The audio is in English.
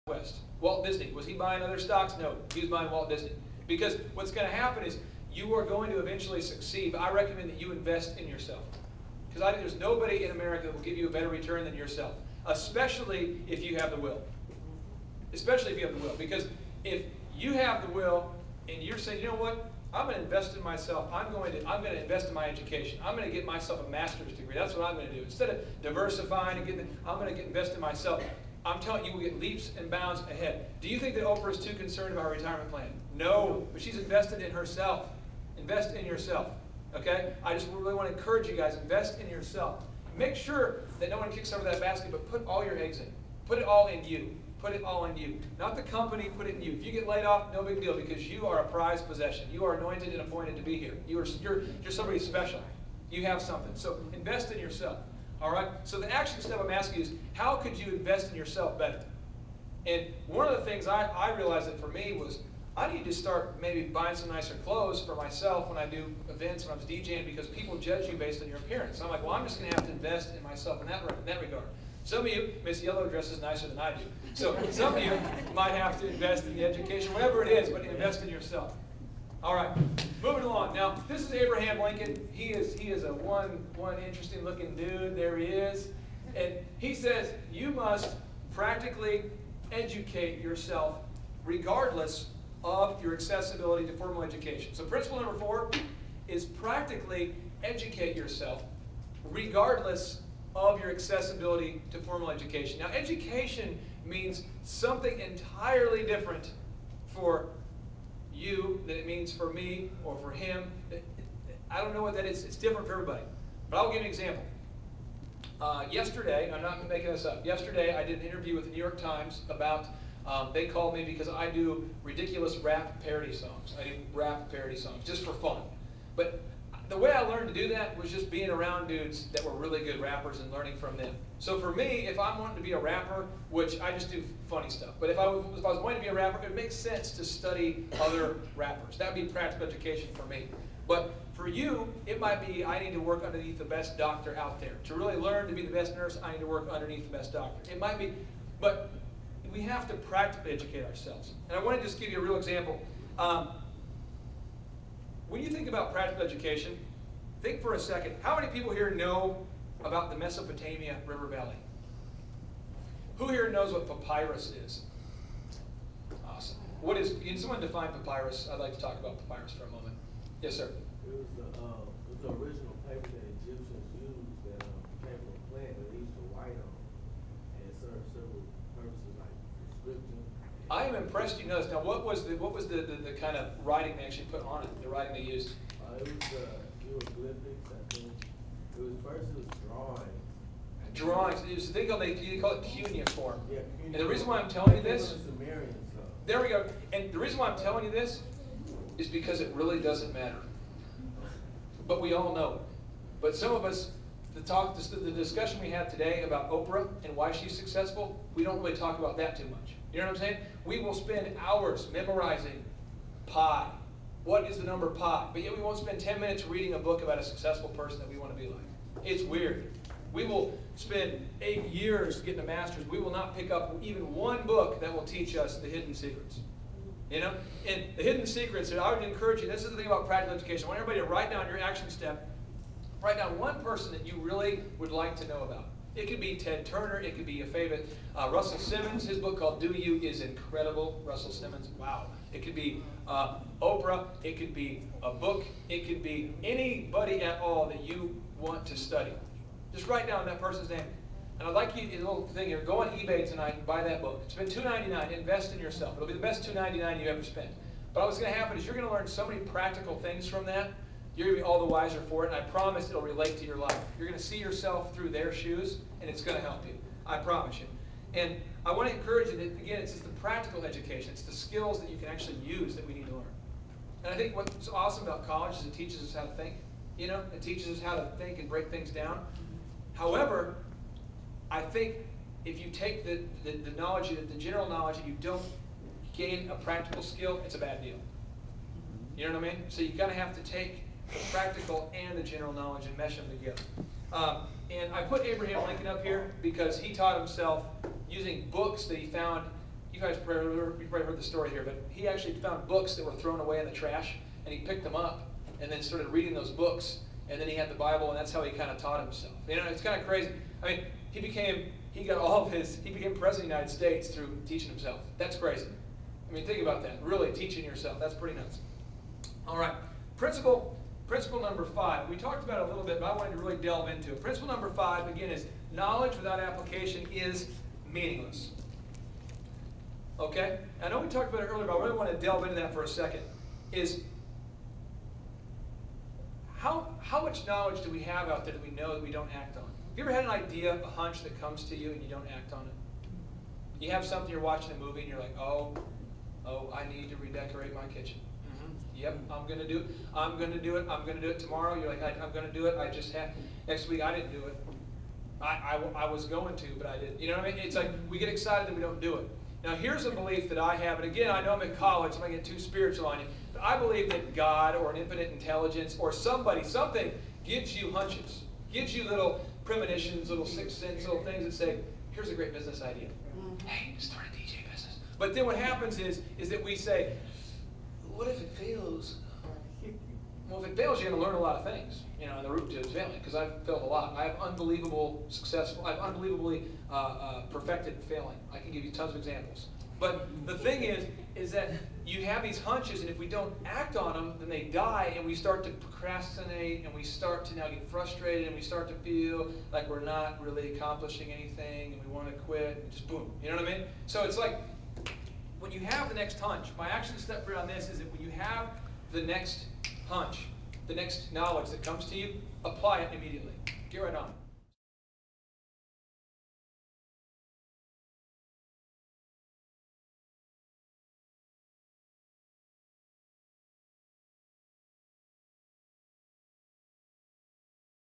West. Walt Disney, was he buying other stocks? No, he was buying Walt Disney. Because what's going to happen is you are going to eventually succeed, but I recommend that you invest in yourself. Because I think there's nobody in America that will give you a better return than yourself, especially if you have the will. Especially if you have the will. Because if you have the will and you're saying, you know what, I'm going to invest in myself. I'm going to invest in my education. I'm going to get myself a master's degree. That's what I'm going to do. Instead of diversifying and I'm going to invest in myself. I'm telling you, you will get leaps and bounds ahead. Do you think that Oprah is too concerned about her retirement plan? No, but she's invested in herself. Invest in yourself, okay? I just really want to encourage you guys, invest in yourself. Make sure that no one kicks over that basket, but put all your eggs in. Put it all in you. Put it all in you. Not the company, put it in you. If you get laid off, no big deal, because you are a prized possession. You are anointed and appointed to be here. You're somebody special. You have something. So invest in yourself. All right? So the action step I'm asking you is, how could you invest in yourself better? And one of the things I realized that for me was, I need to start maybe buying some nicer clothes for myself when I do events, when I was DJing, because people judge you based on your appearance. So I'm like, well, I'm just going to have to invest in myself in that regard. Some of you, Miss Yellow dresses nicer than I do. So some of you might have to invest in the education, whatever it is, but invest in yourself. All right, moving along. Now, this is Abraham Lincoln. He is a one interesting looking dude. There he is. And he says, you must practically educate yourself regardless of your accessibility to formal education. So principle number 4 is practically educate yourself regardless of your accessibility to formal education. Now, education means something entirely different for you than it means for me or for him. I don't know what that is. It's different for everybody. But I'll give you an example. Yesterday, I'm not making this up, yesterday I did an interview with the New York Times about, they called me because I do ridiculous rap parody songs. I do rap parody songs just for fun. But the way I learned to do that was just being around dudes that were really good rappers and learning from them. So for me, if I'm wanting to be a rapper, which I just do funny stuff, but if I was wanting to be a rapper, it makes sense to study other rappers. That would be practical education for me. But for you, it might be I need to work underneath the best doctor out there. To really learn to be the best nurse, I need to work underneath the best doctor. It might be, but we have to practically educate ourselves. And I want to just give you a real example. When you think about practical education, think for a second, how many people here know about the Mesopotamia River Valley? Who here knows what papyrus is? Awesome. What is, can someone define papyrus? I'd like to talk about papyrus for a moment. Yes, sir. It was the original paper that Egyptians used that came from a plant that they used to write on and served several purposes like prescription. I am impressed you know this. Now, what was the kind of writing they actually put on it, the writing they used? It was hieroglyphics, I think. It was drawings. Drawings. It was a thing called, they call it cuneiform. Yeah, and the reason why I'm telling you this, Sumerian stuff. There we go. And the reason why I'm telling you this is because it really doesn't matter. But we all know. But some of us, the discussion we had today about Oprah and why she's successful, we don't really talk about that too much. You know what I'm saying? We will spend hours memorizing pi. What is the number pi? But yet we won't spend 10 minutes reading a book about a successful person that we want to be like. It's weird. We will spend 8 years getting a master's. We will not pick up even one book that will teach us the hidden secrets. You know? And the hidden secrets, I would encourage you, this is the thing about practical education. I want everybody to write down your action step. Write down one person that you really would like to know about. It could be Ted Turner. It could be a favorite. Russell Simmons, his book called Do You is incredible. Russell Simmons, wow. It could be Oprah. It could be a book. It could be anybody at all that you want to study. Just write down that person's name. And I'd like you, a little thing here, go on eBay tonight and buy that book. Spend $2.99, invest in yourself. It'll be the best $2.99 you ever spent. But what's going to happen is you're going to learn so many practical things from that. You're going to be all the wiser for it, and I promise it'll relate to your life. You're going to see yourself through their shoes, and it's going to help you. I promise you. And I want to encourage you that, again, it's just the practical education. It's the skills that you can actually use that we need to learn. And I think what's awesome about college is it teaches us how to think. You know, it teaches us how to think and break things down. However, I think if you take the knowledge, the general knowledge, and you don't gain a practical skill, it's a bad deal. You know what I mean? So you kind of have to take the practical and the general knowledge and mesh them together. And I put Abraham Lincoln up here because he taught himself using books that he found you guys probably heard the story here, but he actually found books that were thrown away in the trash, and he picked them up and then started reading those books, and then he had the Bible, and that's how he kind of taught himself. You know, it's kind of crazy. I mean, he became president of the United States through teaching himself. That's crazy. I mean, think about that. Really teaching yourself. That's pretty nuts. All right. Principle number 5. We talked about it a little bit, but I wanted to really delve into it. Principle number 5, again, is knowledge without application is meaningless. Okay? I know we talked about it earlier, but I really want to delve into that for a second. Is how much knowledge do we have out there that we know that we don't act on? Have you ever had an idea, a hunch that comes to you and you don't act on it? You have something, you're watching a movie and you're like, oh, I need to redecorate my kitchen. Yep, I'm going to do it. I'm going to do it. I'm going to do it tomorrow. You're like, I'm going to do it. I just have. Next week, I didn't do it. I was going to, but I didn't. You know what I mean? It's like we get excited that we don't do it. Now, here's a belief that I have, and again, I know I'm in college, so I'm going to get too spiritual on you, but I believe that God or an infinite intelligence or something gives you hunches, gives you little premonitions, little sixth sense, little things that say, here's a great business idea. Hey, start a DJ business. But then what happens is that we say, what if it fails? Well, if it fails, you're going to learn a lot of things, you know, on the route to failing, because I've failed a lot. I have unbelievably perfected failing. I can give you tons of examples. But the thing is that you have these hunches, and if we don't act on them, then they die, and we start to procrastinate, and we start to now get frustrated, and we start to feel like we're not really accomplishing anything, and we want to quit, and just boom. You know what I mean? So it's like, when you have the next hunch, my action step for you on this is that when you have the next hunch, the next knowledge that comes to you, apply it immediately. Get right on it.